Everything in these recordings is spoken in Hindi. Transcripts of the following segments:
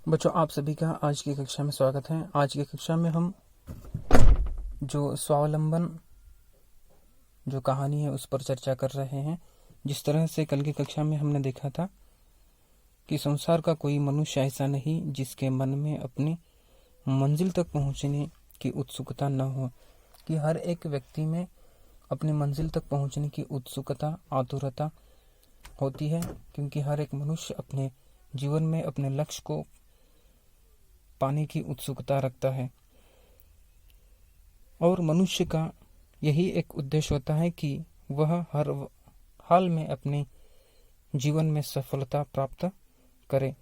बच्चों, आप सभी का आज की कक्षा में स्वागत है। आज की कक्षा में हम जो स्वावलंबन जो कहानी है उस पर चर्चा कर रहे हैं। जिस तरह से कल की कक्षा में हमने देखा था कि संसार का कोई मनुष्य ऐसा नहीं जिसके मन में अपनी मंजिल तक पहुंचने की उत्सुकता न हो, कि हर एक व्यक्ति में अपनी मंजिल तक पहुंचने की उत्सुकता, आतुरता होती है, क्योंकि हर एक मनुष्य अपने जीवन में अपने लक्ष्य को पाने की उत्सुकता रखता है। और मनुष्य का यही एक उद्देश्य होता है कि वह हर हाल में अपने जीवन में सफलता प्राप्त करे।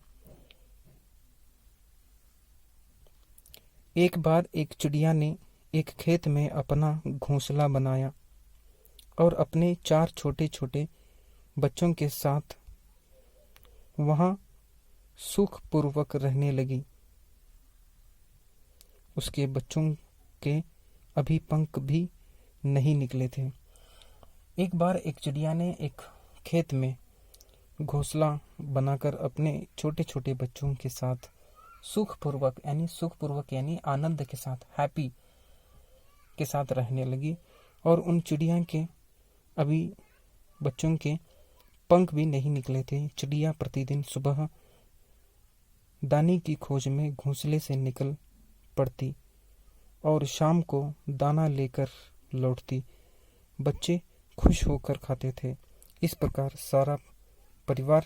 एक बार एक चिड़िया ने एक खेत में अपना घोंसला बनाया और अपने 4 छोटे छोटे बच्चों के साथ वहां सुखपूर्वक रहने लगी। उसके बच्चों के अभी पंख भी नहीं निकले थे। एक बार एक चिड़िया ने एक खेत में घोंसला बनाकर अपने छोटे छोटे बच्चों के साथ सुखपूर्वक यानी आनंद के साथ, हैप्पी के साथ रहने लगी। और उन चिड़िया के अभी बच्चों के पंख भी नहीं निकले थे। चिड़िया प्रतिदिन सुबह दाने की खोज में घोंसले से निकल पड़ती और शाम को दाना लेकर लौटती। बच्चे खुश होकर खाते थे। इस प्रकार सारा परिवार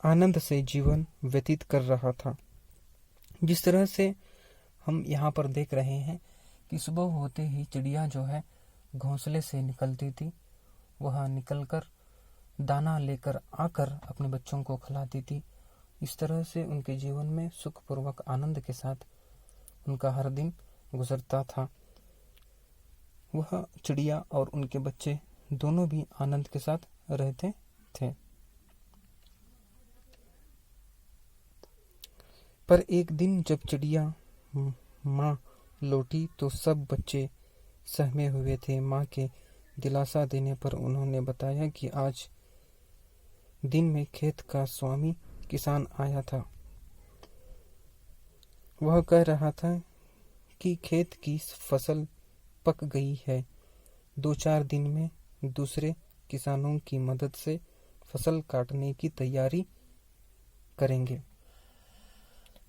आनंद से जीवन व्यतीत कर रहा था। जिस तरह से हम यहाँ पर देख रहे हैं कि सुबह होते ही चिड़िया जो है घोंसले से निकलती थी, वह निकलकर दाना लेकर आकर अपने बच्चों को खिलाती थी। इस तरह से उनके जीवन में सुखपूर्वक आनंद के साथ उनका हर दिन गुजरता था। वह चिड़िया और उनके बच्चे दोनों भी आनंद के साथ रहते थे। पर एक दिन जब चिड़िया माँ लौटी तो सब बच्चे सहमे हुए थे। माँ के दिलासा देने पर उन्होंने बताया कि आज दिन में खेत का स्वामी किसान आया था। वह कह रहा था कि खेत की फसल पक गई है, 2-4 दिन में दूसरे किसानों की मदद से फसल काटने की तैयारी करेंगे।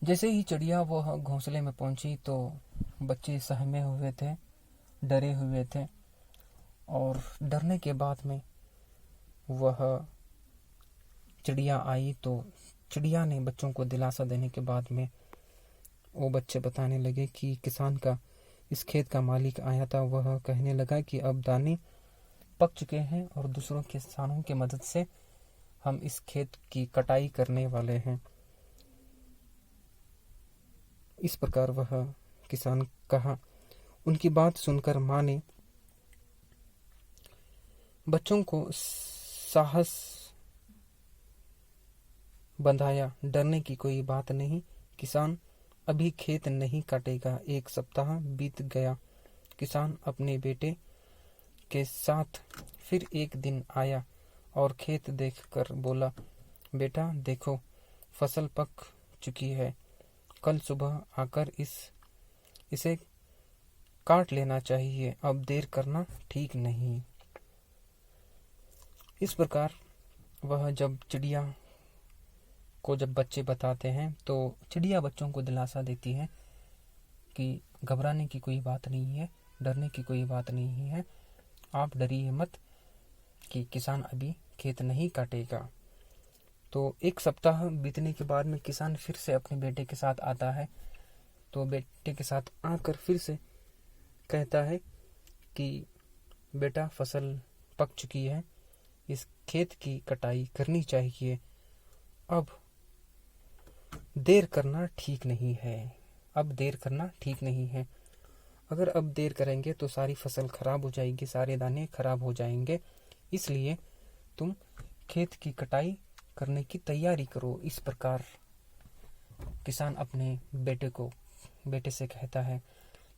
जैसे ही चिड़िया वह घोंसले में पहुंची तो बच्चे सहमे हुए थे, डरे हुए थे। और डरने के बाद में वह चिड़िया आई तो चिड़िया ने बच्चों को दिलासा देने के बाद में वो बच्चे बताने लगे कि किसान का, इस खेत का मालिक आया था। वह कहने लगा कि अब दाने पक चुके हैं और दूसरों किसानों की मदद से हम इस खेत की कटाई करने वाले हैं। इस प्रकार वह किसान कहा। उनकी बात सुनकर माँ ने बच्चों को साहस बंधाया। डरने की कोई बात नहीं, किसान अभी खेत नहीं काटेगा। 1 सप्ताह बीत गया। किसान अपने बेटे के साथ फिर एक दिन आया और खेत देखकर बोला, बेटा देखो, फसल पक चुकी है। कल सुबह आकर इसे काट लेना चाहिए, अब देर करना ठीक नहीं। इस प्रकार वह जब चिड़िया को जब बच्चे बताते हैं तो चिड़िया बच्चों को दिलासा देती है कि घबराने की कोई बात नहीं है, डरने की कोई बात नहीं है, आप डरिए मत कि किसान अभी खेत नहीं काटेगा। तो 1 सप्ताह बीतने के बाद में किसान फिर से अपने बेटे के साथ आता है। तो बेटे के साथ आकर फिर से कहता है कि बेटा फसल पक चुकी है, इस खेत की कटाई करनी चाहिए, अब देर करना ठीक नहीं है। अब देर करना ठीक नहीं है। अगर अब देर करेंगे तो सारी फसल खराब हो जाएगी, सारे दाने खराब हो जाएंगे। इसलिए तुम खेत की कटाई करने की तैयारी करो। इस प्रकार किसान अपने बेटे से कहता है।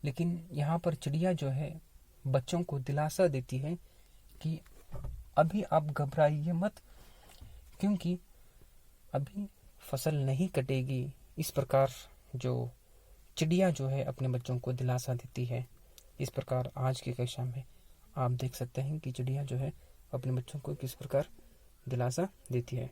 लेकिन यहाँ पर चिड़िया जो है बच्चों को दिलासा देती है कि अभी आप घबराइए मत, क्योंकि अभी फसल नहीं कटेगी। इस प्रकार जो चिड़िया जो है अपने बच्चों को दिलासा देती है। इस प्रकार आज की कक्षा में आप देख सकते हैं कि चिड़िया जो है अपने बच्चों को किस प्रकार दिलासा देती है।